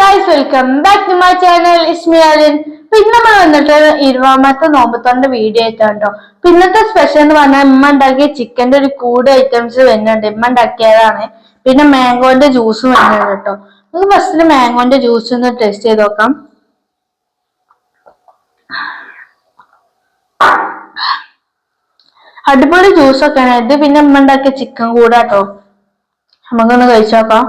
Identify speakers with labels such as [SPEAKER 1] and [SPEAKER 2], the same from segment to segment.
[SPEAKER 1] guys, welcome back to my channel. It's me Alin. ഇന്ന് നമ്മൾ വന്നിട്ട് 20ാമത്തെ നോമ്പത്തോന്റെ വീഡിയോ ആയിട്ടോ. ഇന്നത്തെ സ്പെഷ്യൽ എന്ന് പറഞ്ഞാൽ ഉമ്മ ഉണ്ടാക്കിയ ചിക്കന്റെ ഒരു കൂട് ഐറ്റംസ് വരുന്നുണ്ട്. ഉമ്മ ഉണ്ടാക്കിയതാണ്. പിന്നെ മാംഗോന്റെ ജ്യൂസും വരുന്നുണ്ട് കേട്ടോ. നമുക്ക് ഫസ്റ്റില് മാംഗോന്റെ ജ്യൂസ് ഒന്ന് ടേസ്റ്റ് ചെയ്ത് നോക്കാം. അടിപൊളി ജ്യൂസൊക്കെയാണ് ഇത്. പിന്നെ ഉമ്മ ഉണ്ടാക്കിയ ചിക്കൻ കൂടാട്ടോ. നമുക്കൊന്ന് കഴിച്ചു നോക്കാം.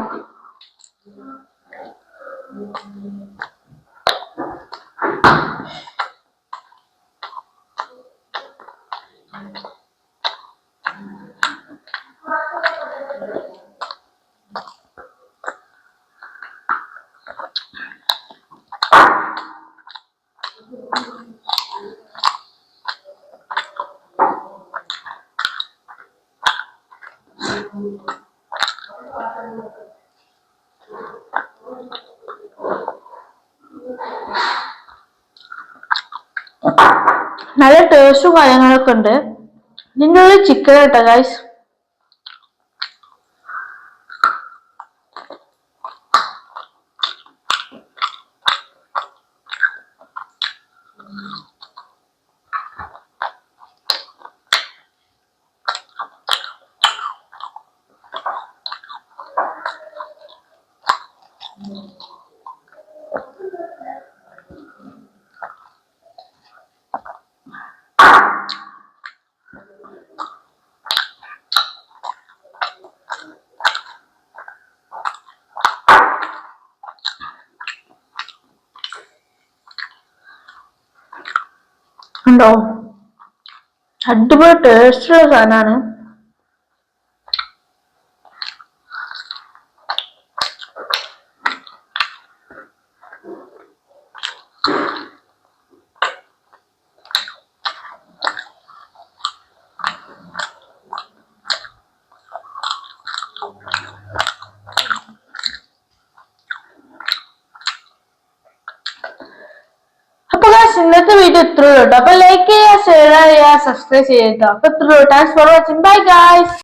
[SPEAKER 1] നല്ല ടേസ്റ്റും കാര്യങ്ങളൊക്കെ ഉണ്ട്. ഇതിൻ്റെ ഉള്ളിൽ ചിക്കൻ കേട്ടോ ഗൈസ്. ഉണ്ടോ, അടിപൊളി ടേസ്റ്റുള്ള സാധനമാണ്. ഇന്നത്തെ വീഡിയോ ഇത്രയുള്ളൂ കേട്ടോ. അപ്പൊ ലൈക്ക് ചെയ്യുക, ഷെയർ ചെയ്യുക, സബ്സ്ക്രൈബ് ചെയ്യുക. അപ്പൊ ഇത്രയുള്ളൂ. Thanks for watching. Bye guys.